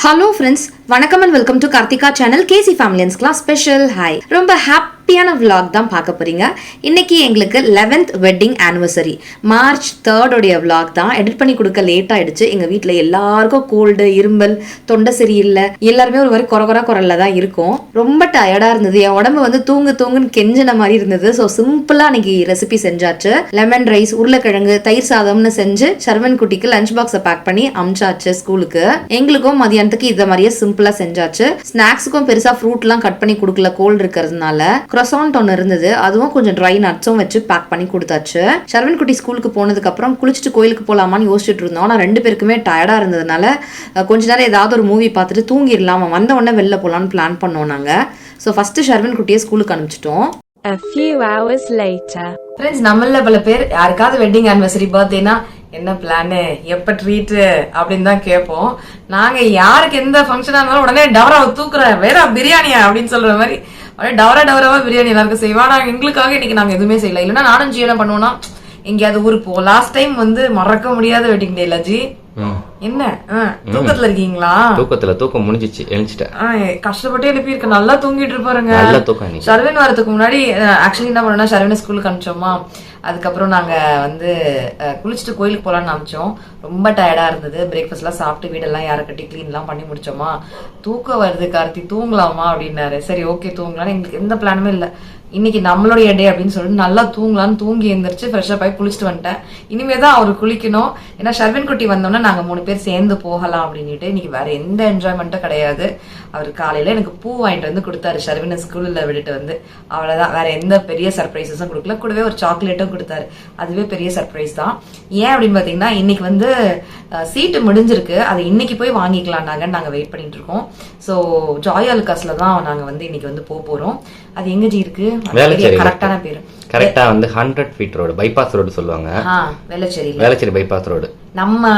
Hello friends, வணக்கம் and welcome to Karthika channel KC Family and Class Special. Hi. ரொம்ப ஹாப்பியான vlog தான் பார்க்க போறீங்க. இன்னைக்கு எங்களுக்கு 11th wedding anniversary. March 3rd உடைய vlog தான் எடிட் பண்ணி கொடுக்க லேட் ஆயிடுச்சு. எங்க வீட்ல எல்லாருக்கும் கோல்டு, இரும்பல், தொண்டை சரியில்லை. எல்லாரும் ஒரு மாதிரி குறகுறல தான் இருக்கும். ரொம்ப டயர்டா இருந்தது. என் உடம்பு வந்து தூங்குன்னு கெஞ்சின மாதிரி இருந்தது. ஸோ சிம்பிளா இன்னைக்கு ரெசிபி செஞ்சாச்சு. லெமன் ரைஸ், உருளைக்கிழங்கு, தயிர் சாதம்னு செஞ்சு சர்வன் குட்டிக்கு லஞ்ச் பாக்ஸை பேக் பண்ணி அமிச்சாச்சு ஸ்கூலுக்கு. எங்களுக்கும் மதியானத்துக்கு இதை மாதிரியே சிம்பிளா செஞ்சாச்சு. ஸ்நாக்ஸுக்கும் பெருசா ஃப்ரூட் எல்லாம் கட் பண்ணி கொடுக்கல, கோல்டு இருக்கிறதுனால. croissant ஒன்று இருந்தது, அதுவும் கொஞ்சம் ட்ரை நட்ஸும் வச்சு பேக் பண்ணி கொடுத்தாச்சு. சர்வன் குட்டி ஸ்கூலுக்கு போனதுக்கு அப்புறம் குளிச்சுட்டு கோயிலுக்கு போலாமான்னு யோசிச்சுட்டு இருந்தோம். ஆனால் 2 பேருக்குமே டயர்டா இருந்ததுனால கொஞ்ச நேரம் ஏதாவது ஒரு மூவி பார்த்துட்டு தூங்கிடலாம், வந்த உடனே வெளில போலான்னு பிளான் பண்ணோம் நாங்க. ஸோ ஃபர்ஸ்ட் சர்வன் குட்டியை ஸ்கூலுக்கு அனுப்பிச்சிட்டோம். A few hours later. Friends, நம்மள பல பேர் யாருக்காவது வெட்டிங் ஆனிவர்சரி பர்த்டேனா என்ன பிளானு, எப்ப ட்ரீட் அப்படின்னு தான் கேட்போம். நாங்க யாருக்கு எந்த ஃபங்க்ஷனா இருந்தாலும் உடனே டவராவை தூக்குறேன், வேற பிரியாணியா அப்படின்னு சொல்ற மாதிரி டவராவா பிரியாணி எல்லாருக்கும் செய்வா. நாங்க எங்களுக்காக இன்னைக்கு நாங்க எதுவுமே செய்யல. இல்லைன்னா நானும் ஜி என்ன பண்ணுவோம்னா எங்கேயாவது ஊருக்கு போவோம். லாஸ்ட் டைம் வந்து மறக்க முடியாத வெட்டிங் டே இல்ல ஜி. என்ன தூக்கத்துல இருக்கீங்களா? தூக்கம் முடிஞ்சிச்சு, எழுந்துட்டேன். கஷ்டப்பட்டு எழுப்பி இருக்க, நல்லா தூங்கிட்டு இருப்பாருங்க. சர்வன் வரதுக்கு முன்னாடி ஆக்சுவலி என்ன பண்ணோம்னா சர்வனை ஸ்கூலுக்கு அனுப்பிச்சோமா. அதுக்கப்புறம் நாங்க வந்து குளிச்சுட்டு கோயிலுக்கு போலான்னு அனுப்பிச்சோம். ரொம்ப டயர்டா இருந்தது. பிரேக்ஃபாஸ்ட் எல்லாம் சாப்பிட்டு வீடெல்லாம் யாரை கட்டி கிளீன் எல்லாம் பண்ணி முடிச்சோமா. தூக்கம் வருது கார்த்தி, தூங்கலாமா அப்படின்னாரு. சரி ஓகே தூங்கலான்னு. எங்களுக்கு எந்த பிளானுமே இல்லை. இன்னைக்கு நம்மளுடைய டே அப்படின்னு சொல்லிட்டு நல்லா தூங்கலான்னு தூங்கி எழுந்திரிச்சு ஃப்ரெஷ்ஷப் ஆகி குளிச்சுட்டு வந்துட்டேன். இனிமே தான் அவரு குளிக்கணும். ஏன்னா ஷர்வின் குட்டி வந்தோம்னா நாங்க 3 பேர் சேர்ந்து போகலாம் அப்படின்ட்டு. இன்னைக்கு வேற எந்த என்ஜாய்மெண்ட்டும் கிடையாது. அவர் காலையில எனக்கு பூ வாங்கிட்டு வந்து கொடுத்தாரு ஷர்வினை ஸ்கூல்ல விட்டுட்டு வந்து. அவ்வளவுதான், வேற எந்த பெரிய சர்ப்ரைஸஸும் கொடுக்கல. கூடவே ஒரு சாக்லேட்டும் கொடுத்தாரு. அதுவே பெரிய சர்ப்ரைஸ் தான். ஏன் அப்படின்னு பாத்தீங்கன்னா இன்னைக்கு வந்து சீட்டு முடிஞ்சிருக்கு, அது இன்னைக்கு போய் வாங்கிக்கலாம் நாங்க வெயிட் பண்ணிட்டு இருக்கோம். ஸோ ஜாய் அலுகாஸ்ல தான் நாங்க வந்து இன்னைக்கு வந்து போறோம். அது எங்க ஜி இருக்கு? கரெக்டான பேரு கரெக்டா வந்து 100 feet ரோடு, பைபாஸ் ரோடு சொல்லுவாங்க. Velachery bypass road. நம்ம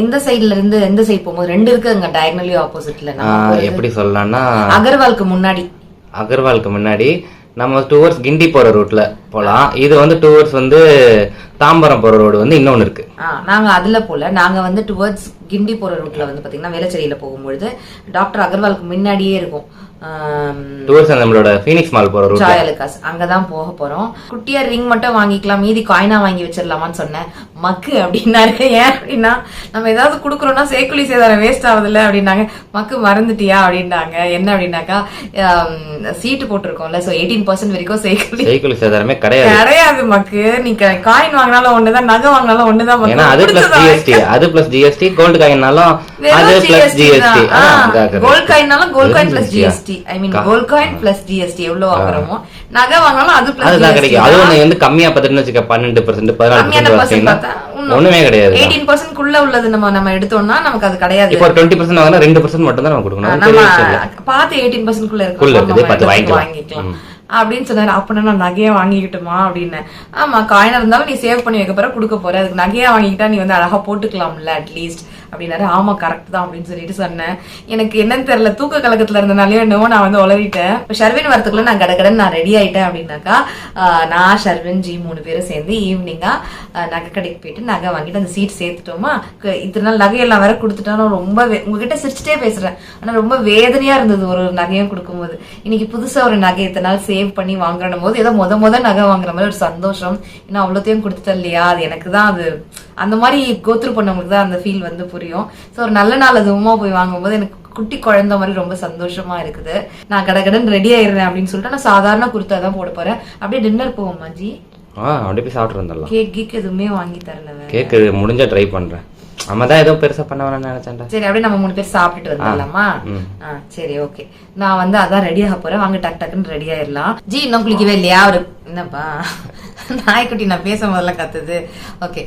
எந்த சைடுல இருந்து எந்த சைடு போகும்போது 2 இருக்கு அங்க டயகனலி ஆப்போசிட்ல. எப்படி சொல்லலாம்னா அகர்வாலுக்கு முன்னாடி நம்ம டுவர்ட்ஸ் கிண்டி போற ரூட்ல போலாம். இது வந்து டுவர்ட்ஸ் வந்து தாம்பரம் போற ரோடு வந்து இன்னொன்னு இருக்கு. நாங்க அதுல போல, நாங்க வந்து டுவர்ட்ஸ் கிண்டி போற ரூட்ல வந்து பாத்தீங்கன்னா வேளச்சேரியில போகும்பொழுது டாக்டர் அகர்வாலுக்கு முன்னாடியே இருக்கும். நம்மளோட ஃபீனிக்ஸ் மால் போற ரூட் ஜாய் அலுகாஸ், அங்கதான் போக போறோம். குட்டியா ரிங் மட்டும் வாங்கிக்கலாம், மீதி காயினா வாங்கி வச்சிடலாமான்னு சொன்னேன். மக்கு அப்படின்னாரு. ஏன் அப்படின்னா நம்ம ஏதாவது குடுக்கறோம்னா சேக்குலி சேதாரம் வேஸ்ட் ஆகுதுல்ல அப்படின்னாங்க. மக்கு மறந்துட்டியா அப்படின்னாங்க. என்ன அப்படின்னாக்கா சீட்டு போட்டிருக்கோம்ல, சோ 18% வரைக்கும் சேக்குலி சேதாரமே கிடையாது. மக்கு நீ காயின் வாங்கினாலும் ஒண்ணுதான், நகை வாங்கினாலும் ஒண்ணுதான். அது பிளஸ் ஜிஎஸ்டி, கோல்டு காயின்னாலும் அது பிளஸ் ஜிஎஸ்டி. கோல்டு காயின்னாலும் gold coin plus GST. I mean gold coin plus GST எவ்வளவு வாங்குறோமோ, நகை வாங்கலாம் அது பிளஸ் அதுதான் கிடைக்கும். அது ஒண்ணு வந்து கம்மியா பத்தின்னு வச்சுக்க 12% 14% ஒண்ணுமே கிடையாது. 18% குள்ள உள்ளது நம்ம எடுத்தோம்னா நமக்கு அது கிடையாது. இப்போ 20% வாங்கினா 2% மட்டும் தான் நம்ம கொடுக்கணும். நம்ம பார்த்து 18% குள்ள இருக்கு வாங்கிக்கலாம் அப்படின்னு சொன்னாரு. அப்ப நான் நகையா வாங்கிக்கிட்டுமா அப்படின்னு. ஆமா, காயினா இருந்தாலும் நீ சேவ் பண்ணி வைக்க போற, கொடுக்க போற, அதுக்கு நகையா வாங்கிக்கிட்டா நீ வந்து அழகா போட்டுக்கலாம்ல அட்லீஸ்ட் அப்படின்னாரு. ஆமா கரெக்ட் தான் அப்படின்னு சொல்லிட்டு சொன்னேன். எனக்கு என்னன்னு தெரியல, தூக்க கலக்கத்துல இருந்தனாலயோ என்னவோ நான் வந்து உளறிட்டேன். இப்ப ஷர்வின் வரத்துக்குள்ள நான் கடகடன்னு நான் ரெடி ஆயிட்டேன் அப்படின்னாக்கா நான் ஷர்வின் ஜி 3 பேரும் சேர்ந்து ஈவினிங்கா நகை கடைக்கு போயிட்டு நகை வாங்கிட்டு அந்த சீட் சேர்த்துட்டோமா. இத்தனை நாள் நகையெல்லாம் வேற கொடுத்துட்டாலும் ரொம்ப உங்ககிட்ட சிரிச்சுட்டே பேசுறேன், ஆனா ரொம்ப வேதனையா இருந்தது ஒரு நகையும் கொடுக்கும்போது. இன்னைக்கு புதுசா ஒரு நகை இத்தனை நாள் சேவ் பண்ணி வாங்குறனும் போது ஏதோ முத நகை வாங்குற மாதிரி ஒரு சந்தோஷம். ஏன்னா அவ்வளோத்தையும் கொடுத்துட்டேன் இல்லையா, அது எனக்கு தான் அது அந்த மாதிரி கோத்ரூ பண்ணவங்களுக்கு தான் அந்த ஃபீல் வந்து புரியும். ஸோ ஒரு நல்ல நாள் அதுவுமா போய் வாங்கும்போது எனக்கு குட்டி குழந்தை மாதிரி ரொம்ப சந்தோஷமா இருக்குது. நான் கடகடன் ரெடி ஆயிடுறேன் அப்படின்னு சொல்லிட்டு நான் சாதாரண குர்த்தா தான் போட போறேன். அப்படியே டின்னர் போவோம் மாஜி. அப்படியே போய் சாப்பிட்டு வந்துடலாம். கேக் எதுவுமே வாங்கி தரல. கேக் முடிஞ்சா ட்ரை பண்றேன். அம்மாதான் ஏதோ பெருசா பண்ண வேணாம்னு நினைச்சேன். சரி அப்படியே நம்ம 3 பேர் சாப்பிட்டுட்டு வந்துடலாமா? சரி ஓகே, நான் வந்து அதான் ரெடி ஆக போறேன். வாங்க டக்குன்னு ரெடி ஆயிடலாம். ஜி இன்னும் குளிக்கவே இல்லையா? அவரு என்னப்பா நாய்க்குட்டி நான் பேசும் போதெல்லாம் கத்துது. ஓகே,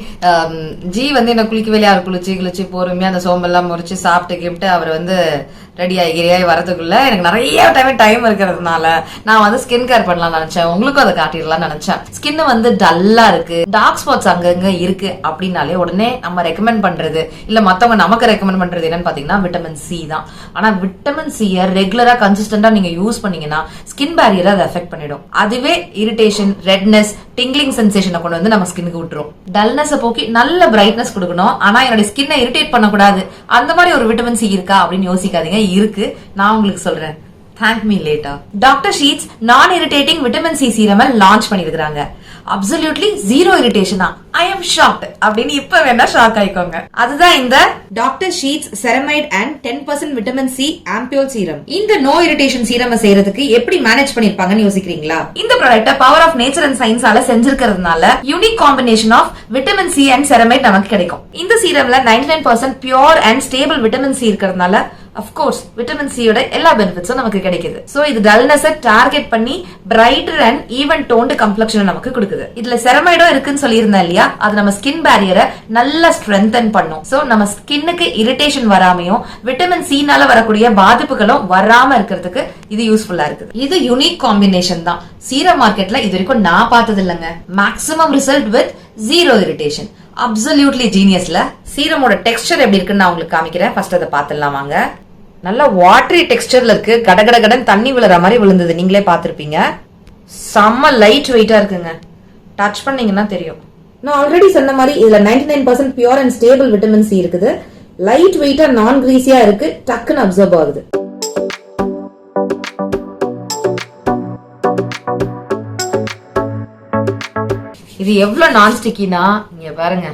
ஜி வந்து என்ன குளிக்கவே இல்லையா? அவர் குளிச்சு பொறுமையா அந்த சோம்பெல்லாம் முறிச்சு சாப்பிட்டு கிப்ட்டு அவர் வந்து ரெடி ஆகி வரதுக்குள்ள எனக்கு நிறைய டைம் இருக்கிறதுனால நான் வந்து ஸ்கின் கேர் பண்ணலாம் நினைச்சேன். உங்களுக்கும் அதை காட்டிடலாம் நினைச்சேன். ஸ்கின் வந்து டல்லா இருக்கு, டார்க் ஸ்பாட்ஸ் அங்கங்க இருக்கு அப்படின்னாலே உடனே நம்ம ரெக்கமெண்ட் பண்றது இல்ல மத்தவங்க நமக்கு ரெக்கமெண்ட் பண்றது என்னன்னு பாத்தீங்கன்னா விட்டமின் சி தான். ஆனா விட்டமின் சி ரெகுலரா கன்சிஸ்டன்டா நீங்க யூஸ் பண்ணீங்கன்னா ஸ்கின் பேரியரை அதை எஃபெக்ட் பண்ணிடும். அதுவே இரிட்டேஷன், ரெட்னஸ், டிங்லிங் சென்சேஷனை கொண்டு வந்து நம்ம ஸ்கின்னுக்கு விட்டுரும். டல்னஸ் போக்கி நல்ல பிரைட்னஸ் கொடுக்கணும். ஆனா என்னோட ஸ்கின்னை இரிட்டேட் பண்ணக்கூடாது, அந்த மாதிரி ஒரு விட்டமின் சி இருக்கா அப்படின்னு யோசிக்காதீங்க. இருக்கு, நான் உங்களுக்கு சொல்றேன். Thank me later. Doctor Sheth's non irritating vitamin C serum launch பண்ணிருக்காங்க. அப்சல்யூட்லி ஜீரோ இரிட்டேஷனா? ஐ எம் ஷாக்ட் அப்படின்னு இப்ப வேணா ஷாக் ஆயிக்கோங்க. அதுதான் இந்த doctor Sheth's ceramide and 10% vitamin C ampoule serum. இந்த நோ இரிட்டேஷன் சீரம் செய்யறதுக்கு எப்படி மேனேஜ் பண்ணிருப்பாங்கன்னு யோசிக்கிறீங்களா? இந்த product power of nature and சயின்ஸால செஞ்சிருக்கிறதுனால unique combination of vitamin C and ceramide நமக்கு கிடைக்கும். இந்த சீரம்ல 99% pure and stable vitamin C இருக்கிறதுனால அஃப்கோர்ஸ் விட்டமின் சியோட எல்லா பெனிஃபிட்ஸும் நமக்கு கிடைக்குது. சோ இது டல்னஸ் டார்கெட் பண்ணி brighter and even toned complexion நமக்கு கொடுக்குது. இதுல செரமைடும் இருக்குன்னு சொல்லியிருந்தேன் இல்லையா, அது நம்ம ஸ்கின் பேரியரை நல்லா ஸ்ட்ரென்தன் பண்ணும். சோ நம்ம ஸ்கின்னுக்கு இரிட்டேஷன் வராமையும் விட்டமின் சினால வரக்கூடிய பாதிப்புகளும் வராம இருக்கிறதுக்கு இது யூஸ்ஃபுல்லா இருக்குது. இது யூனிக் காம்பினேஷன் தான். சீரம் மார்க்கெட்ல இது வரைக்கும் நான் பார்த்தது இல்லைங்க. Maximum result with zero irritation. Absolutely ஜீனியஸ்ல. சீரமோட டெக்ஸ்டர் எப்படி இருக்குன்னு நான் உங்களுக்கு காமிக்கிறேன். ஃபர்ஸ்ட் அதை பார்த்துடலாம் வாங்க. நல்ல வாட்டரி டெக்ஸ்டர்ல இருக்கு, கடகடகடன் தண்ணி விழுற மாதிரி விழுந்தது, நீங்களே பார்த்திருப்பீங்க. செம்ம லைட் வெயிட்டா இருக்குங்க, டச் பண்ணீங்கன்னா தெரியும். நான் ஆல்ரெடி சொன்ன மாதிரி இதுல 99% pure and stable vitamin C இருக்குது. லைட் வெயிட்டா, நான் கிரீஸியா இருக்கு, டக்குன்னு அப்சர்வ் ஆகுது. இது எவ்வளவு நான் ஸ்டிக்கினா இங்க பாருங்க,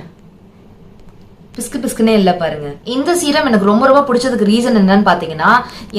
பிஸ்கு பிஸ்குனே இல்ல பாருங்க. இந்த சீரம் எனக்கு ரொம்ப ரொம்ப பிடிச்சதுக்கு ரீசன் என்னன்னு பாத்தீங்கன்னா,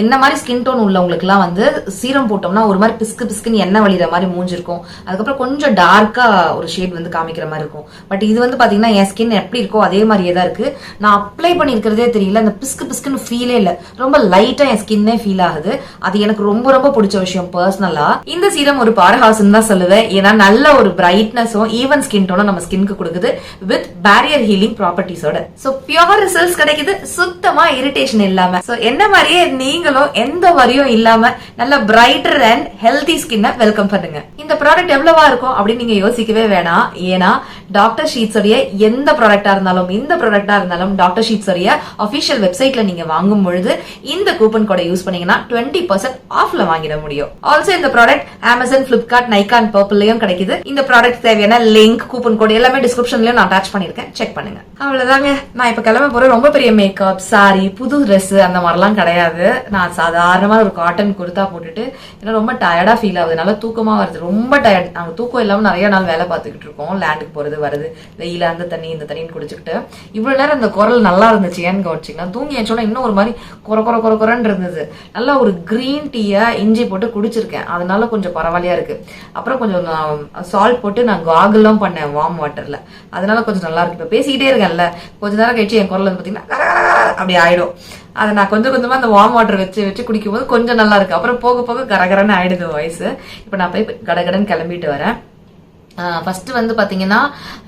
என்ன மாதிரி ஸ்கின் டோன் உள்ளவங்களுக்கு எல்லாம் வந்து சீரம் போட்டோம்னா ஒரு மாதிரி பிஸ்கு பிஸ்குன்னு எண்ணெய் வழிகிற மாதிரி மூஞ்சிருக்கும். அதுக்கப்புறம் கொஞ்சம் டார்க்கா ஒரு ஷேட் வந்து காமிக்கிற மாதிரி இருக்கும். பட் இது வந்து பாத்தீங்கன்னா என் ஸ்கின் எப்படி இருக்கோ அதே மாதிரியே தான் இருக்கு. நான் அப்ளை பண்ணிருக்கிறதே தெரியல, அந்த பிஸ்கு பிஸ்குன்னு ஃபீலே இல்ல, ரொம்ப லைட்டா என் ஸ்கின்னே ஃபீல் ஆகுது. அது எனக்கு ரொம்ப ரொம்ப பிடிச்ச விஷயம் பர்சனலா. இந்த சீரம் ஒரு பவர் ஹவுஸ்ன்னு தான் சொல்லுவேன். ஏன்னா நல்ல ஒரு பிரைட்னஸும் ஈவன் ஸ்கின் டோனும் நம்ம ஸ்கின்க்கு கொடுக்குது வித் பேரியர் ஹீலிங் ப்ராப்பர்ட்டிஸோட. சோ பியூர் ரிசல்ட்ஸ் கிடைக்குது, சுத்தமா இரிட்டேஷன் இல்லாம. சோ என்ன மாதிரியே நீங்களும் எந்த வரியும் இல்லாம நல்ல பிரைட்டர் அண்ட் ஹெல்தி ஸ்கின்னை வெல்கம் பண்ணுங்க. இந்த ப்ராடக்ட் எவ்வளவா இருக்கும் அப்படின்னு நீங்க யோசிக்கவே வேணாம். ஏன்னா டாக்டர் ஷீட்ஸ் உடைய எந்த ப்ராடக்டா இருந்தாலும், இந்த ப்ராடக்டா இருந்தாலும் டாக்டர் ஷீட்ஸ் உடைய அபிஷியல் வெப்சைட்ல நீங்க வாங்கும் பொழுது இந்த கூப்பன் கோடை யூஸ் பண்ணீங்கன்னா 20% ஆஃப்ல வாங்கிட முடியும். ஆல்சோ இந்த product Amazon, Flipkart, Nykaa and பர்பிள்லயும் கிடைக்குது. இந்த ப்ராடக்ட் தேவையான லிங்க், கூப்பன் கோட் எல்லாமே டிஸ்கிரிப்ஷன்லயும் நான் அட்டாச் பண்ணிருக்கேன், செக் பண்ணுங்க. அவ்வளவுதாங்க. நான் இப்ப கிளம்ப போறேன். ரொம்ப பெரிய மேக்கப், சாரி, புது ட்ரெஸ் அந்த மாதிரிலாம் கிடையாது. நான் சாதாரணமா ஒரு காட்டன் குர்தா போட்டுட்டு ஏன்னா ரொம்ப டயர்டா ஃபீல் ஆகுது, நல்லா தூக்கமா வருது, ரொம்ப டயர்ட். நாங்க தூக்கம் இல்லாம நிறைய நாள் வேலை பார்த்துக்கிட்டு இருக்கோம். லேண்டுக்கு போறது வருது, வெயில அந்த தண்ணி இந்த தண்ணின்னு குடிச்சுக்கிட்டு இவ்வளவு நேரம் இந்த குரல் நல்லா இருந்துச்சு. ஏன்னு கவனிச்சிங்கன்னா தூங்கி ஆச்சோன்னா இன்னும் ஒரு மாதிரி குறன்னு இருந்தது. நல்லா ஒரு கிரீன் டீயா இஞ்சி போட்டு குடிச்சிருக்கேன், அதனால கொஞ்சம் பரவாயில்லையா இருக்கு. அப்புறம் கொஞ்சம் சால்ட் போட்டு நான் காகுலாம் பண்ணேன் வார்ம் வாட்டர்ல, அதனால கொஞ்சம் நல்லா இருக்கு. இப்ப பேசிக்கிட்டே இருக்கேன்ல, கொஞ்ச நேரம் கழிச்சு என் குரல் வந்து பாத்தீங்கன்னா அப்படி ஆயிடும். அதை நான் கொஞ்சம் கொஞ்சமா அந்த வார்ம் வாட்டர் வச்சு குடிக்கும் போது கொஞ்சம் நல்லா இருக்கு. அப்புறம் போக போக கரகரன்னு ஆயிடுது வாய்ஸ். இப்ப நான் போய் கடகடன்னு கிளம்பிட்டு வரேன். ஃபர்ஸ்ட் வந்து பாத்தீங்கன்னா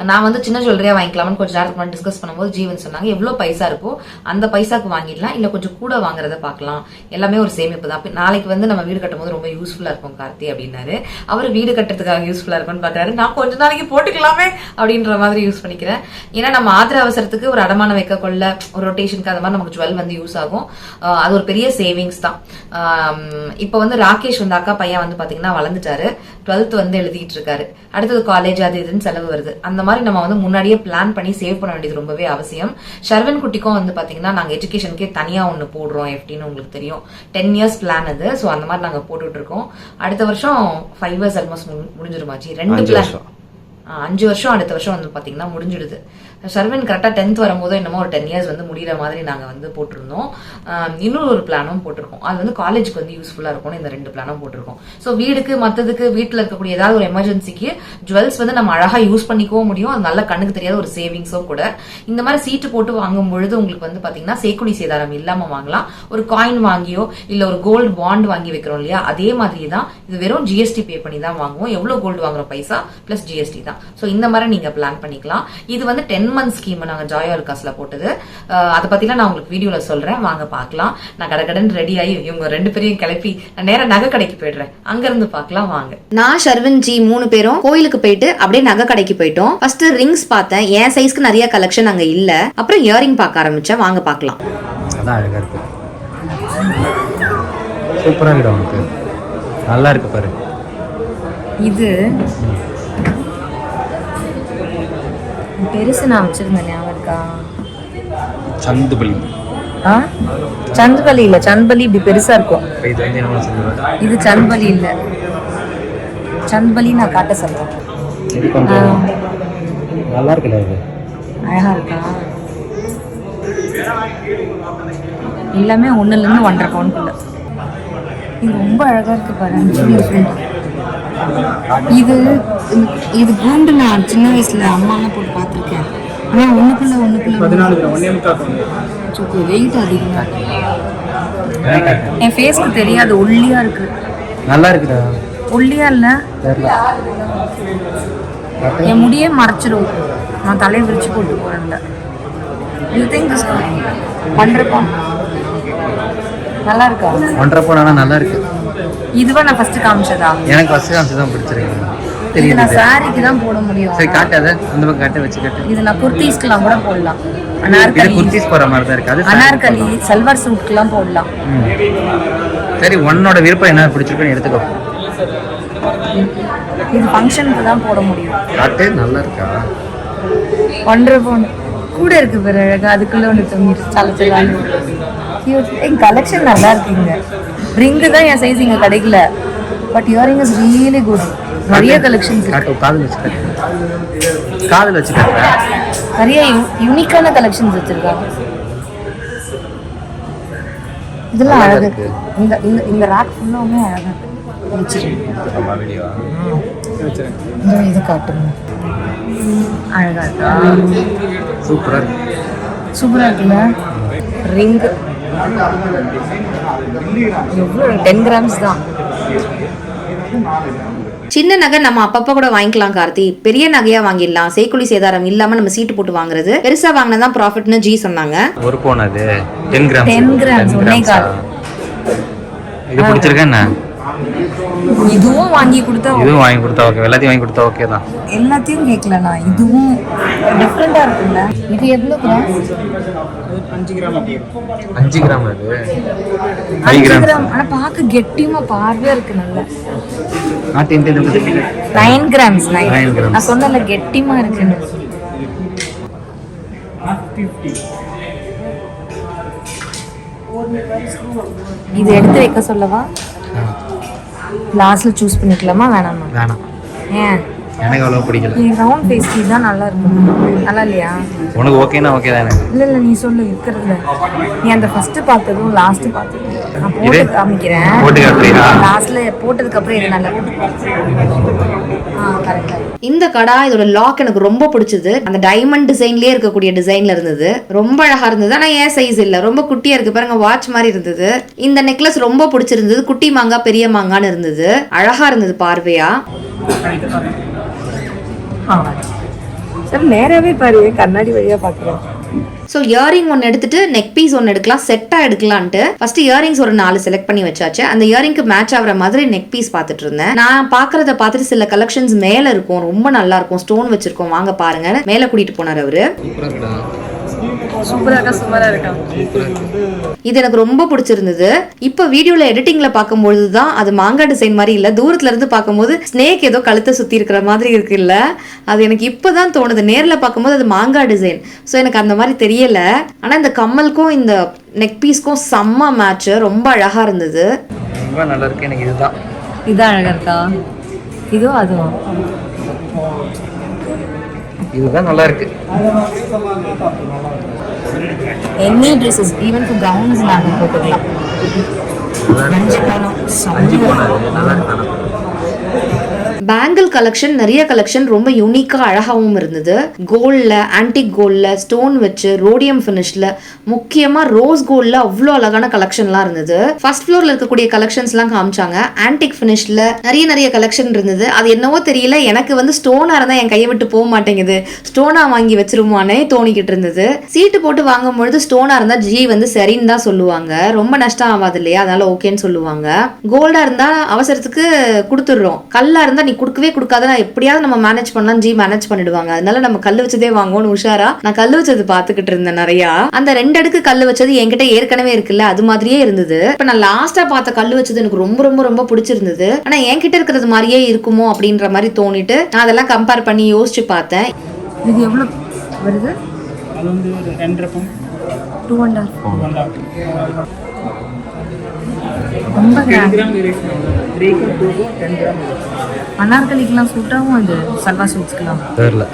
நான் வந்து சின்ன ஜுவல்லரியா வாங்கிக்கலாம்னு கொஞ்சம் நேரத்துக்கு டிஸ்கஸ் பண்ணும்போது ஜீவன் சொன்னாங்க எவ்வளவு பைசா இருக்கோ அந்த பைசாக்கு வாங்கிடலாம், இல்ல கொஞ்சம் கூட வாங்குறத பாக்கலாம், எல்லாமே ஒரு சேமிப்பு தான். நாளைக்கு வந்து நம்ம வீடு கட்டும் போது ரொம்ப யூஸ்ஃபுல்லா இருக்கும் கார்த்தி அப்படின்னாரு. அவர் வீடு கட்டுறதுக்காக யூஸ்ஃபுல்லா இருக்கும்னு பாக்குறாரு. நான் கொஞ்ச நாளைக்கு போட்டுக்கலாமே அப்படின்ற மாதிரி யூஸ் பண்ணிக்கிறேன். ஏன்னா நம்ம ஆத்திர அவசரத்துக்கு ஒரு அடமானம் வைக்க கொள்ள, ஒரு ரொட்டேஷனுக்கு அந்த மாதிரி நமக்கு ஜுவல் வந்து யூஸ் ஆகும். அது ஒரு பெரிய சேவிங்ஸ் தான். இப்ப வந்து ராகேஷ் வந்து அக்கா பையன் வந்து பாத்தீங்கன்னா வளர்ந்துட்டாரு, 12th வந்து எழுதிட்டு இருக்காரு. அடுத்தது காலேஜ் அது இதுன்னு செலவு வருது. அந்த மாதிரி நம்ம வந்து முன்னாடியே பிளான் பண்ணி சேவ் பண்ண வேண்டியது ரொம்பவே அவசியம். ஷர்வன் குட்டிக்கும் வந்து பாத்தீங்கன்னா நாங்க எஜுகேஷனுக்கே தனியா ஒண்ணு போடுறோம், எஃப்டின்னு உங்களுக்கு தெரியும். 10 years பிளான் அது. சோ அந்த மாதிரி நாங்க போட்டுட்டு இருக்கோம். அடுத்த வருஷம் 5 years ஆல்மோஸ்ட் முடிஞ்சிருமாச்சு. 2 பிளான் 5 வருஷம் அடுத்த வருஷம் வந்து பாத்தீங்கன்னா முடிஞ்சிடுது. ஷர்வின் கரெக்டா 10th வரும்போது என்னமோ ஒரு 10 years வந்து முடிகிற மாதிரி நாங்க வந்து போட்டிருந்தோம். இன்னொரு ஒரு பிளானும் போட்டிருக்கோம். அது வந்து காலேஜுக்கு வந்து யூஸ்ஃபுல்லா இருக்கும். இந்த 2 பிளானும் போட்டிருக்கோம். சோ வீடுக்கு மத்ததுக்கு வீட்டுல இருக்கக்கூடிய ஏதாவது ஒரு எமர்ஜென்சிக்கு ஜுவல்ஸ் வந்து நம்ம அழகா யூஸ் பண்ணிக்கவும் முடியும். அது நல்ல கண்ணுக்கு தெரியாத ஒரு சேவிங்ஸோ கூட. இந்த மாதிரி சீட்டு போட்டு வாங்கும் பொழுது உங்களுக்கு வந்து பாத்தீங்கன்னா சேக்குடி சேதாரம் இல்லாம வாங்கலாம். ஒரு காயின் வாங்கியோ இல்ல ஒரு கோல்டு பாண்ட் வாங்கி வைக்கிறோம் இல்லையா, அதே மாதிரி தான் இது. வெறும் ஜிஎஸ்டி பே பண்ணி தான் வாங்குவோம். எவ்வளவு கோல்டு வாங்குறோம் பைசா பிளஸ் ஜிஎஸ்டி தான். சோ இந்த மாதிரி நீங்க பிளான் பண்ணிக்கலாம். இது வந்து 10 month ஸ்கீம் நாங்க ஜாய் அலுகாஸ்ல போட்டது. அதை பத்திலாம் நான் உங்களுக்கு வீடியோல சொல்றேன், வாங்க பார்க்கலாம். நான் கடகடன் ரெடி ஆகி இவங்க 2 பேரையும் கிளப்பி நான் நேரா நகை கடைக்கு போயிடுறேன், அங்க இருந்து பார்க்கலாம் வாங்க. நான் ஷர்வின் ஜி 3 பேரும் கோயிலுக்கு போயிட்டு அப்படியே நகை கடைக்கு போயிட்டோம். ஃபர்ஸ்ட் ரிங்ஸ் பார்த்தேன், என் சைஸ்க்கு நிறைய கலெக்ஷன் அங்க இல்ல. அப்புறம் இயரிங் பார்க்க ஆரம்பிச்சேன், வாங்க பார்க்கலாம். அதான் அழகா இருக்கு, சூப்பரா இருக்கு, உனக்கு நல்லா இருக்கு பாரு. இது பெருசு நான் வச்சிருந்தேன், ஞாபகம் இருக்கா? சந்துபலி. சந்துபலி இல்ல, சந்துபலி இப்படி பெருசா இருக்கும். இது வந்து என்ன சொல்லுவாங்க, இது சந்துபலி இல்ல, சந்துபலி நான் காட்ட சொல்றேன். இது கொஞ்சம் நல்லா இருக்குல்ல, இது அழகா இருக்கா? எல்லாமே 1ல இருந்து 1.5 பவுனுக்குள்ள. இது ரொம்ப அழகா இருக்கு பாரு. இது கூண்டு நான் சின்ன வயசுல அம்மாலாம் போட்டு பார்த்துருக்கேன். ஆனா ஒண்ணுக்குள்ள 14 வெயிட் அதிகமா இருக்கு. என் ஃபேஸ்க்கு தெரியாது, ஒல்லியா இருக்கு. நல்லா இருக்குடா. ஒல்லியா இல்ல, என் முடியே மறைச்சிடும், நான் தலையை விரிச்சு போட்டு போறேன்ல. யூ திங்க் திஸ் பண்றப்பா நல்லா இருக்கா? 1.5 பவுன் நல்லா இருக்கு. இதுவா நான் ஃபர்ஸ்ட் காமிச்சதா? எனக்கு ஃபர்ஸ்ட் காமிச்சு தான் பிடிச்சிருக்கு. இது தெரியுது, நான் சாரிக்கு தான் போட முடியும். சரி காட்டாத, அந்த பக்கம் காட்ட வச்சு காட்டு. இது நான் குர்தீஸ்க்குலாம் கூட போடலாம். இது அனார்கலி, குர்தீஸ் போற மாதிரி தான் இருக்கு. அது அனார்கலி சல்வார் சூட்க்குலாம் போடலாம். சரி, உன்னோட விருப்பம் என்ன பிடிச்சிருக்குன்னு எடுத்துக்கோ. இது ஃபங்க்ஷனுக்கு தான் போட முடியும். காட்டு, நல்லா இருக்கா? 1.5 பவுன் கூட இருக்கு பாரு, அழகா. அதுக்குள்ள ஒன்று தொங்கிட்டு சலச்சலான்னு. என் கலெக்ஷன் நல்லா இருக்குங்க. ரிங்கு தான் என் சைஸ் இங்க கிடைக்கல, but earring is really good. நிறைய கலெக்ஷன்ஸ் இருக்கு. காதில் வச்சு காட்டு, காதில் வச்சு காட்டு. நிறைய யூனிக்கான கலெக்ஷன்ஸ் வச்சிருக்காங்க. இதெல்லாம் அழகா இருக்கு. இந்த இந்த இந்த ராக் ஃபுல்லாமே அழகா இருக்கு. இது காட்டுங்க, அழகா இருக்கா? சூப்பரா இருக்கு, சூப்பரா இருக்குல்ல? ரிங் எவ்வளோ 10 கிராம்ஸ் தான். சின்ன நகை நம்ம அப்பப்ப கூட வாங்கிக்கலாம் கார்த்தி, பெரிய நகையா வாங்கிடலாம். செய்குலி சேதாரம் இல்லாம நம்ம சீட்டு போட்டு வாங்குறது. பெருசா வாங்கினதான் ப்ராஃபிட்னு ஜி சொன்னாங்க. ஒரு பவுன் அது 10 கிராம். 10 கிராம்ஸ் ஒன்னே கால். இது பிடிச்சிருக்கா என்ன? இதுவும் வாங்கி கொடுத்தா, இதுவும் வாங்கி கொடுத்தா ஓகே, எல்லாத்தையும் வாங்கி கொடுத்தா ஓகே தான். எல்லாத்தையும் கேட்கலண்ணா, இதுவும் டிஃப்ரெண்டா இருக்குல்ல. இது எவ்வளவு கிராம்? 5 கிராம். அது 5 கிராம். ஆனா பாக்க கெட்டியமா பார்வையா இருக்கு, நல்லா. 9 கிராம்ஸ். 9 கிராம்ஸ். நான் சொன்னல கெட்டியமா இருக்குன்னு. இது எடுத்து வைக்க சொல்லவா? லாஸ்ட்ல சூஸ் பண்ணிக்கலாமா வேணாமா? வேணாம், ஏன்? எனக்கு அவ்வளோ பிடிக்கல. நீ ரவுண்ட் பேஸ்ட் தான் நல்லா இருக்கும். நல்லா இல்லையா? உனக்கு ஓகேனா ஓகே தானே? இல்ல நீ சொல்லு இருக்கிறதுல. நீ அந்த ஃபர்ஸ்ட் பார்த்ததும் லாஸ்ட் பார்த்ததும் நான் போட்டு காமிக்கிறேன். போட்டு காட்டுறியா? லாஸ்ட்ல போட்டதுக்கு அப்புறம் இது நல்லா இருக்கும். கரெக்டா. இந்த கடா இதோட லாக் எனக்கு ரொம்ப பிடிச்சது. அந்த டைமண்ட் டிசைன்லயே இருக்கக்கூடிய டிசைன்ல இருந்தது, ரொம்ப அழகா இருந்தது. ஆனா ஏன் சைஸ் இல்ல, ரொம்ப குட்டியா இருக்கு பாருங்க, வாட்ச் மாதிரி இருந்தது. இந்த நெக்லஸ் ரொம்ப பிடிச்சிருந்தது, குட்டி மாங்கா பெரிய மாங்கான்னு இருந்தது, அழகா இருந்தது பார்வையா. சரி நேராவே பாரு, கண்ணாடி வழியா பாக்குறேன். ஸோ இயரிங் ஒன்று எடுத்துட்டு நெக் பீஸ் ஒன்று எடுக்கலாம், செட்டாக எடுக்கலான்ட்டு ஃபர்ஸ்ட் இயரிங்ஸ் ஒரு 4 செலக்ட் பண்ணி வச்சாச்சு. அந்த இயரிங்க்கு மேட்ச் ஆகிற மாதிரி நெக் பீஸ் பார்த்துட்டு இருந்தேன். நான் பார்க்கறத பார்த்துட்டு சில கலெக்ஷன்ஸ் மேலே இருக்கும், ரொம்ப நல்லா இருக்கும், ஸ்டோன் வச்சிருக்கோம், வாங்க பாருங்க. மேலே கூட்டிட்டு போனார் அவரு. இது எனக்கு ரொம்ப பிடிச்சிருந்தது. இப்போ வீடியோல எடிட்டிங்ல பார்க்கும்போது தான் அது மாங்கா டிசைன் மாதிரி இல்ல, தூரத்துல இருந்து பார்க்கும்போது ஸ்னேக் ஏதோ கழுத்தை சுத்தி இருக்கிற மாதிரி இருக்கு இல்ல, அது எனக்கு இப்பதான் தோணுது. நேர்ல பார்க்கும்போது அது மாங்கா டிசைன், ஸோ எனக்கு அந்த மாதிரி தெரியல. ஆனா இந்த கம்மலுக்கும் இந்த நெக் பீஸ்க்கும் செம்ம மேட்ச், ரொம்ப அழகா இருந்தது. ரொம்ப நல்லா இருக்கு. எனக்கு இதுதான் அழகா இருக்கா? இதுவும் அதுவும் இதுதான் நல்லா இருக்கு. any dresses even for gowns நாங்க போட்டுக்கலாம். 5 பவுன் நல்லா இருக்கு. பேங்கிள் கலெக்ஷன் நிறைய கலெக்ஷன் ரொம்ப யூனிக்கா அழகாவும் இருந்தது. கோல்ட்ல, ஆன்டிக் கோல்ட்ல, ஸ்டோன் வச்சு, ரோடியம் ஃபினிஷ்ல, முக்கியமா ரோஸ் கோல்ட்ல அவ்வளோ அழகான கலெக்ஷன்லாம் இருந்தது. ஃபர்ஸ்ட் ஃப்ளோர்ல இருக்கக்கூடிய கலெக்ஷன்ஸ் எல்லாம் காமிச்சாங்க. ஆன்டிக் ஃபினிஷ்ல நிறைய கலெக்ஷன் இருந்தது. அது என்னவோ தெரியல, எனக்கு வந்து ஸ்டோனா இருந்தா என் கையை விட்டு போக மாட்டேங்குது, ஸ்டோனா வாங்கி வச்சிருமானே தோணிக்கிட்டு இருந்தது. சீட்டு போட்டு வாங்கும்பொழுது ஸ்டோனா இருந்தா ஜி வந்து சரின்னு தான் சொல்லுவாங்க, ரொம்ப நஷ்டம் ஆகாது இல்லையா, அதனால ஓகேன்னு சொல்லுவாங்க. கோல்டா இருந்தா அவசரத்துக்கு கொடுத்துடுறோம், கல்லா இருந்தா நீ கொடுக்கவே கொடுக்காத, நான் எப்படியாவது நம்ம மேனேஜ் பண்ணலாம், ஜி மேனேஜ் பண்ணிடுவாங்க. அதனால நம்ம கல்லு வச்சதே வாங்குவோம்னு உஷாரா நான் கல்லு வச்சது பாத்துக்கிட்டு இருந்தேன். நிறைய அந்த 2 அடுக்கு கல்லு வச்சது என்கிட்ட ஏற்கனவே இருக்குல்ல, அது மாதிரியே இருந்தது. இப்ப நான் லாஸ்டா பார்த்த கல்லு வச்சது எனக்கு ரொம்ப ரொம்ப ரொம்ப பிடிச்சிருந்தது. ஆனா என்கிட்ட இருக்கிறது மாதிரியே இருக்குமோ அப்படின்ற மாதிரி தோணிட்டு நான் அதெல்லாம் கம்பேர் பண்ணி யோசிச்சு பார்த்தேன். இது எவ்வளவு வருது? அது வந்து 2.5 2.5 ரொம்ப அனார்கலிக்கெல்லாம் சூட்டாகவும் இது சல்வா சூட்ஸ்க்கெல்லாம் தெரியல.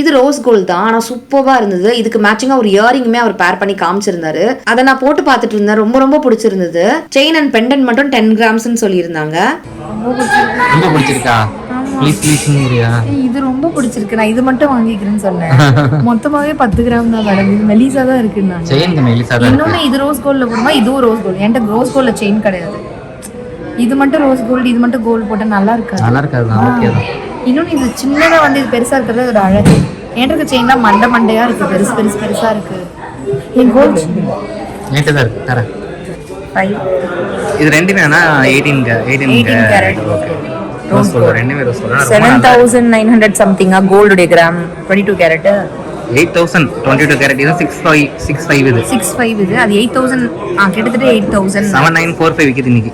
இது ரோஸ் கோல்ட் தான், ஆனா சூப்பரா இருந்தது. இதுக்கு மேட்சிங்கா ஒரு இயரிங்குமே அவர் பேர் பண்ணி காமிச்சிருந்தாரு. அதை நான் போட்டு பார்த்துட்டு இருந்தேன், ரொம்ப ரொம்ப பிடிச்சிருந்தது. செயின் அண்ட் பெண்டன்ட் மட்டும் 10 கிராம்ஸ்னு சொல்லியிருந்தாங்க. ரொம்ப பிடிச்சிருக்கா? இது ரொம்ப பிடிச்சிருக்கு, நான் இது மட்டும் வாங்கிக்கிறேன்னு சொன்னேன். மொத்தமாவே 10 கிராம் தான் மேடம், இது மெலிசா தான் இருக்கு. இன்னொன்னு இது ரோஸ் கோல்ட்ல போடுமா, இதுவும் ரோஸ் கோல்டு. என்கிட்ட ரோஸ் கோல்ட்ல செயின் கிடையாது, இது மட்டும் ரோஸ் கோல்டு, இது மட்டும் கோல்டு போட்டா நல்லா இருக்காது. இன்னொன்னு இது சின்னதா வந்து இது பெருசா இருக்கிறது ஒரு அழகு. என்கிட்ட செயின்லாம் மண்டையா இருக்கு, பெருசா இருக்கு. என் கோல்டு நீட்டதா இருக்கு. தரேன். 5 இது ரெண்டுமே 18 கேரட். ரோஸ் கோல்ட் ரெண்டுமே ரோஸ் கோல்ட். 7900 சம்திங்கா கோல்டுடைய கிராம். 22 கேரட் 8000. 22 கேரட் இது 65 இது 65 இது. அது 8000 கிட்டத்தட்ட 8000. 7945 விக்குது இன்னைக்கு.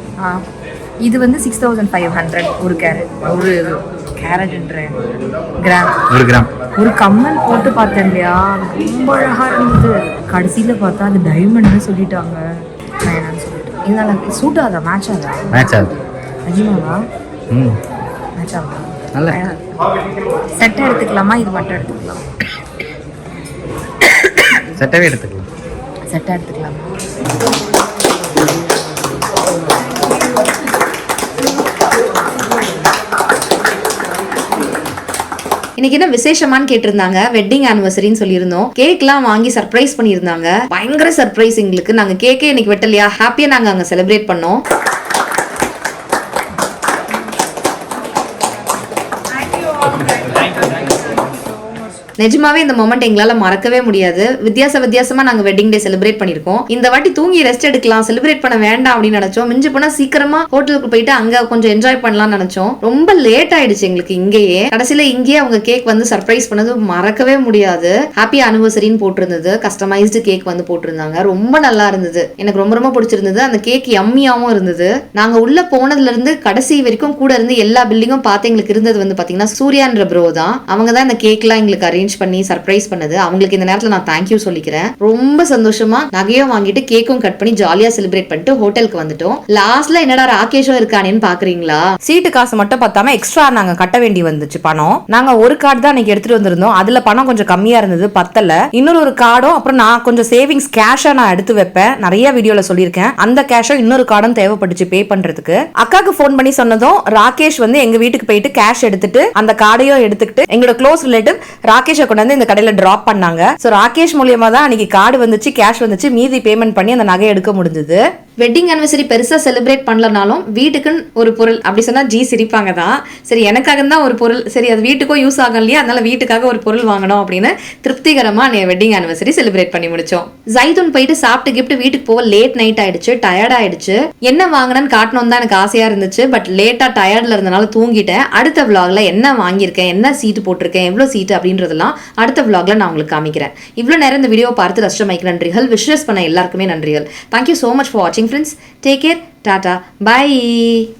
இது வந்து 6500 ஒரு கேரட். ஒரு கேரட்ன்ற கிராம். ஒரு கம்மல் போட்டு பார்த்தேன் இல்லையா, ரொம்ப அழகா இருந்தது. கடைசியில பார்த்தா அது டைமண்ட்னு சொல்லிட்டாங்க. நான் என்னன்னு சொல்லிட்டு இதனால சூட் ஆகுதா, மேட்ச் ஆகுது நிஜமாவா? மேட்ச் ஆகுதா? நல்ல செட்டை எடுத்துக்கலாமா, இது மட்டும் எடுத்துக்கலாம்? செட்டாவே எடுத்துக்கலாம். செட்டை எடுத்துக்கலாமா? இன்னைக்கு என்ன விசேஷமானு கேட்டிருந்தாங்க. வெட்டிங் ஆனிவர்சரின்னு சொல்லியிருந்தோம். கேக்லாம் வாங்கி சர்ப்ரைஸ் பண்ணியிருந்தாங்க. பயங்கர சர்ப்ரைஸ் எங்களுக்கு. நாங்க கேக்கே இன்னைக்கு வெட்டலையா, ஹாப்பியா நாங்க அங்க செலிப்ரேட் பண்ணோம். நிஜமாவே இந்த மொமெண்ட் எங்களால மறக்கவே முடியாது. வித்தியாசமா நாங்க வெட்டிங் டே செலிப்ரேட் பண்ணிருக்கோம். இந்த வாட்டி தூங்கி ரெஸ்ட் எடுக்கலாம், செலிப்ரேட் பண்ண வேண்டாம் அப்படின்னு நினைச்சோம். மிஞ்சி போனா சீக்கிரமா ஹோட்டலுக்கு போயிட்டு அங்க கொஞ்சம் என்ஜாய் பண்ணலாம்னு நினைச்சோம். ரொம்ப லேட் ஆயிடுச்சு எங்களுக்கு இங்கேயே. கடைசியில இங்கேயே அவங்க கேக் வந்து சர்ப்ரைஸ் பண்ணது மறக்கவே முடியாது. ஹாப்பி ஆனிவர்சரின்னு போட்டிருந்தது, கஸ்டமைஸ்டு கேக் வந்து போட்டிருந்தாங்க. ரொம்ப நல்லா இருந்தது, எனக்கு ரொம்ப ரொம்ப பிடிச்சிருந்தது. அந்த கேக் யம்மியாவும் இருந்தது. நாங்க உள்ள போனதுல இருந்து கடைசி வரைக்கும் கூட இருந்து எல்லா பில்டிங்கும் பார்த்து எங்களுக்கு இருந்தது வந்து பாத்தீங்கன்னா சூர்யான்ற ப்ரோ தான். அவங்க தான் இந்த கேக்லாம் எங்களுக்கு அரேஞ்ச் பண்ணி சர்ப்ரைஸ் பண்ணது. அவங்களுக்கு இந்த நேரத்துல நான் தேங்க்யூ சொல்லிக்கிறேன். ரொம்ப சந்தோஷமா நகையும் வாங்கிட்டு கேக்கும் கட் பண்ணி ஜாலியா செலிப்ரேட் பண்ணிட்டு ஹோட்டலுக்கு வந்துட்டோம். லாஸ்ட்ல என்னடா ராகேஷும் இருக்கானேன்னு பாக்குறீங்களா? சீட்டு காசு மட்டும் பார்த்தாம எக்ஸ்ட்ரா நாங்க கட்ட வேண்டி வந்துச்சு பணம். நாங்க ஒரு கார்டு தான் இன்னைக்கு எடுத்துட்டு வந்திருந்தோம். அதுல பணம் கொஞ்சம் கம்மியா இருந்தது, பத்தல. இன்னொரு ஒரு கார்டும் அப்புறம் நான் கொஞ்சம் சேவிங்ஸ் கேஷா நான் எடுத்து வைப்பேன், நிறைய வீடியோல சொல்லியிருக்கேன். அந்த கேஷும் இன்னொரு கார்டும் தேவைப்பட்டுச்சு பே பண்றதுக்கு. அக்காக்கு போன் பண்ணி சொன்னதும் ராகேஷ் வந்து எங்க வீட்டுக்கு போயிட்டு கேஷ் எடுத்துட்டு அந்த கார்டையும் எடுத்துக்கிட்டு எங்களோட க்ளோஸ் ரிலேட்டிவ் ராகேஷ் கொண்டு வந்து இந்த கடையில டிராப் பண்ணாங்க. சோ ராகேஷ் மூலியமா தான் அன்னைக்கு கார்டு வந்துச்சு, கேஷ் வந்துச்சு, மீதி பேமெண்ட் பண்ணி அந்த நகை எடுக்க முடிஞ்சது. வெட்டிங் ஆனிவர்சரி பெருசா செலிப்ரேட் பண்ணலனாலும் வீட்டுக்குன்னு ஒரு பொருள் அப்படி சொன்னா ஜி சிரிப்பாங்க தான். சரி எனக்காக தான் ஒரு பொருள், சரி அது வீட்டுக்கும் யூஸ் ஆகும் இல்லையா, அதனால வீட்டுக்காக ஒரு பொருள் வாங்கணும் அப்படின்னு திருப்திகரமா வெட்டிங் ஆனிவர்சரி செலிப்ரேட் பண்ணி முடிச்சோம். ஜைதூன் போயிட்டு சாப்பிட்டு கிஃப்ட் வீட்டுக்கு போக லேட் நைட் ஆயிடுச்சு, டயர்ட் ஆயிடுச்சு. என்ன வாங்கினேன்னு காட்டணும் தான் எனக்கு ஆசையா இருந்துச்சு. பட் லேட்டா டயர்ட்ல இருந்தனால தூங்கிட்டேன். அடுத்த vlogல என்ன வாங்கியிருக்கேன், என்ன சீட்டு போட்டிருக்கேன், எவ்வளவு சீட்டு அப்படின்றதெல்லாம் அடுத்த vlogல நான் உங்களுக்கு காமிக்கிறேன். இவ்வளவு நேரம் இந்த வீடியோ பார்த்து ரசிச்சமைக்கு நன்றிகள். விஷஸ் பண்ண எல்லாருக்குமே நன்றிகள். Thank you so much for watching friends. Take care. Tata. Bye.